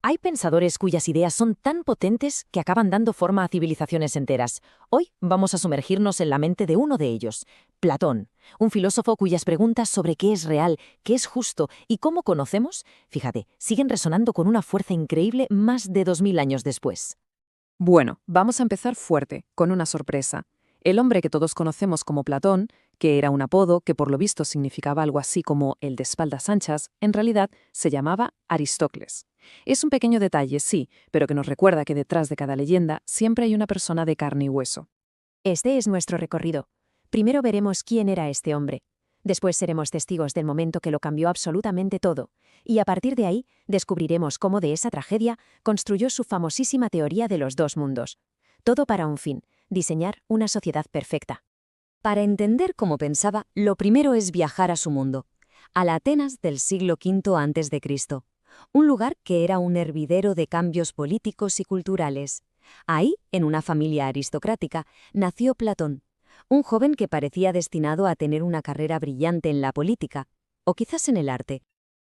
Hay pensadores cuyas ideas son tan potentes que acaban dando forma a civilizaciones enteras. Hoy vamos a sumergirnos en la mente de uno de ellos, Platón, un filósofo cuyas preguntas sobre qué es real, qué es justo y cómo conocemos, fíjate, siguen resonando con una fuerza increíble más de 2000 años después. Bueno, vamos a empezar fuerte, con una sorpresa. El hombre que todos conocemos como Platón, que era un apodo que por lo visto significaba algo así como el de espaldas anchas, en realidad se llamaba Aristócles. Es un pequeño detalle, sí, pero que nos recuerda que detrás de cada leyenda siempre hay una persona de carne y hueso. Este es nuestro recorrido. Primero veremos quién era este hombre. Después seremos testigos del momento que lo cambió absolutamente todo. Y a partir de ahí, descubriremos cómo de esa tragedia construyó su famosísima teoría de los dos mundos. Todo para un fin, diseñar una sociedad perfecta. Para entender cómo pensaba, lo primero es viajar a su mundo, a la Atenas del siglo V a.C., un lugar que era un hervidero de cambios políticos y culturales. Ahí, en una familia aristocrática, nació Platón, un joven que parecía destinado a tener una carrera brillante en la política, o quizás en el arte.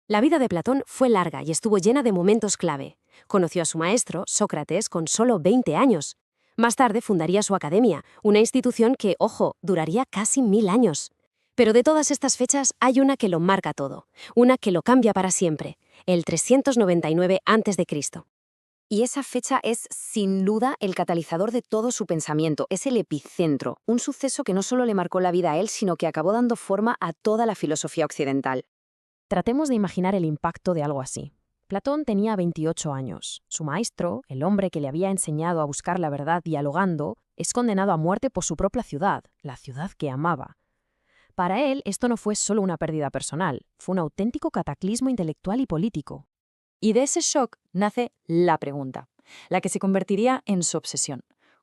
La vida de Platón fue larga y estuvo llena de momentos clave. Conoció a su maestro, Sócrates, con solo 20 años. Más tarde fundaría su academia, una institución que, ojo, duraría casi 1000 años. Pero de todas estas fechas hay una que lo marca todo, una que lo cambia para siempre, el 399 a.C. Y esa fecha es, sin duda, el catalizador de todo su pensamiento, es el epicentro, un suceso que no solo le marcó la vida a él, sino que acabó dando forma a toda la filosofía occidental. Tratemos de imaginar el impacto de algo así. Platón tenía 28 años. Su maestro, el hombre que le había enseñado a buscar la verdad dialogando, es condenado a muerte por su propia ciudad, la ciudad que amaba. Para él, esto no fue solo una pérdida personal, fue un auténtico cataclismo intelectual y político. Y de ese shock nace la pregunta, la que se convertiría en su obsesión.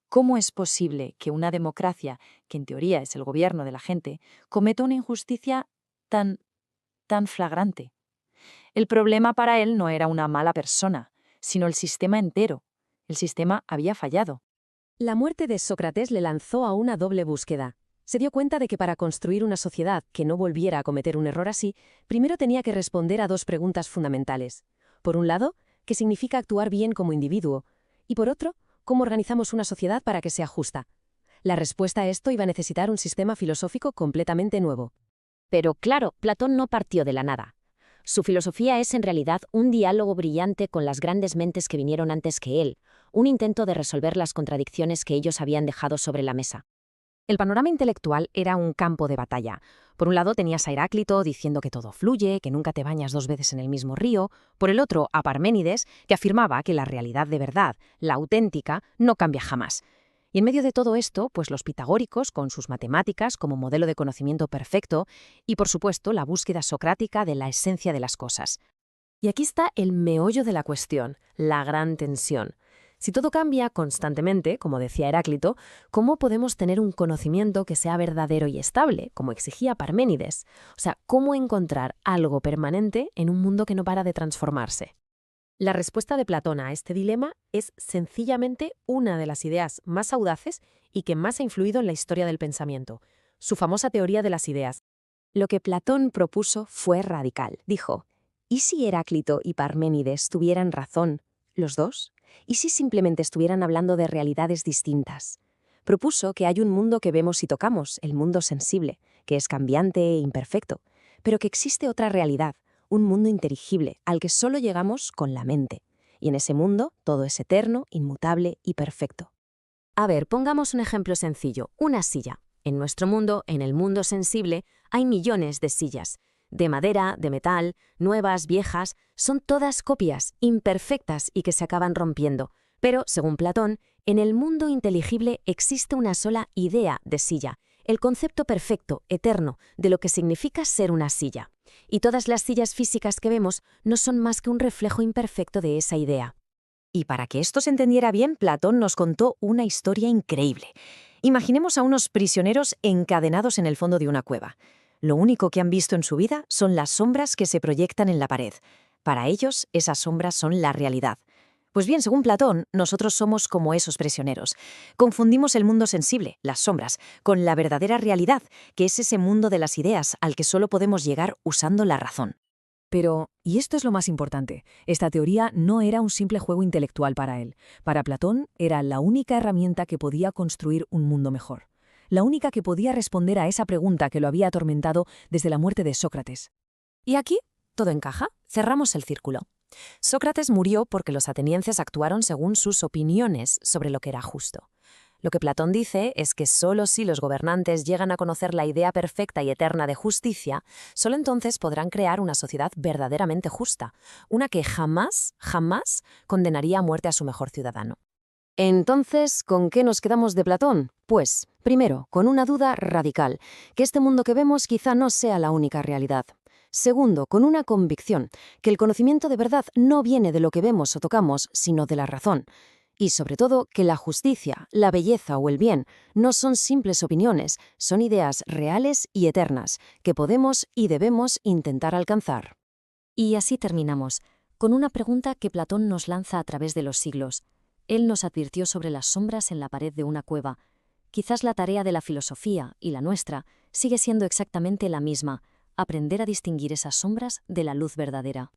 ¿Cómo es posible que una democracia, que en teoría es el gobierno de la gente, cometa una injusticia tan flagrante? El problema para él no era una mala persona, sino el sistema entero. El sistema había fallado. La muerte de Sócrates le lanzó a una doble búsqueda. Se dio cuenta de que para construir una sociedad que no volviera a cometer un error así, primero tenía que responder a dos preguntas fundamentales. Por un lado, ¿qué significa actuar bien como individuo? Y por otro, ¿cómo organizamos una sociedad para que sea justa? La respuesta a esto iba a necesitar un sistema filosófico completamente nuevo. Pero claro, Platón no partió de la nada. Su filosofía es en realidad un diálogo brillante con las grandes mentes que vinieron antes que él, un intento de resolver las contradicciones que ellos habían dejado sobre la mesa. El panorama intelectual era un campo de batalla. Por un lado tenías a Heráclito diciendo que todo fluye, que nunca te bañas dos veces en el mismo río. Por el otro, a Parménides, que afirmaba que la realidad de verdad, la auténtica, no cambia jamás. Y en medio de todo esto, pues los pitagóricos, con sus matemáticas como modelo de conocimiento perfecto, y por supuesto la búsqueda socrática de la esencia de las cosas. Y aquí está el meollo de la cuestión, la gran tensión. Si todo cambia constantemente, como decía Heráclito, ¿cómo podemos tener un conocimiento que sea verdadero y estable, como exigía Parménides? O sea, ¿cómo encontrar algo permanente en un mundo que no para de transformarse? La respuesta de Platón a este dilema es sencillamente una de las ideas más audaces y que más ha influido en la historia del pensamiento, su famosa teoría de las ideas. Lo que Platón propuso fue radical. Dijo, ¿y si Heráclito y Parménides tuvieran razón, los dos? ¿Y si simplemente estuvieran hablando de realidades distintas? Propuso que hay un mundo que vemos y tocamos, el mundo sensible, que es cambiante e imperfecto, pero que existe otra realidad, un mundo inteligible, al que solo llegamos con la mente. Y en ese mundo todo es eterno, inmutable y perfecto. A ver, pongamos un ejemplo sencillo, una silla. En nuestro mundo, en el mundo sensible, hay millones de sillas. De madera, de metal, nuevas, viejas, son todas copias, imperfectas y que se acaban rompiendo. Pero, según Platón, en el mundo inteligible existe una sola idea de silla, el concepto perfecto, eterno, de lo que significa ser una silla. Y todas las sillas físicas que vemos no son más que un reflejo imperfecto de esa idea. Y para que esto se entendiera bien, Platón nos contó una historia increíble. Imaginemos a unos prisioneros encadenados en el fondo de una cueva. Lo único que han visto en su vida son las sombras que se proyectan en la pared. Para ellos, esas sombras son la realidad. Pues bien, según Platón, nosotros somos como esos prisioneros. Confundimos el mundo sensible, las sombras, con la verdadera realidad, que es ese mundo de las ideas al que solo podemos llegar usando la razón. Pero, y esto es lo más importante, esta teoría no era un simple juego intelectual para él. Para Platón era la única herramienta que podía construir un mundo mejor. La única que podía responder a esa pregunta que lo había atormentado desde la muerte de Sócrates. Y aquí todo encaja, cerramos el círculo. Sócrates murió porque los atenienses actuaron según sus opiniones sobre lo que era justo. Lo que Platón dice es que solo si los gobernantes llegan a conocer la idea perfecta y eterna de justicia, solo entonces podrán crear una sociedad verdaderamente justa, una que jamás, jamás condenaría a muerte a su mejor ciudadano. Entonces, ¿con qué nos quedamos de Platón? Pues, primero, con una duda radical, que este mundo que vemos quizá no sea la única realidad. Segundo, con una convicción, que el conocimiento de verdad no viene de lo que vemos o tocamos, sino de la razón. Y sobre todo, que la justicia, la belleza o el bien no son simples opiniones, son ideas reales y eternas, que podemos y debemos intentar alcanzar. Y así terminamos, con una pregunta que Platón nos lanza a través de los siglos. Él nos advirtió sobre las sombras en la pared de una cueva. Quizás la tarea de la filosofía, y la nuestra, sigue siendo exactamente la misma: aprender a distinguir esas sombras de la luz verdadera.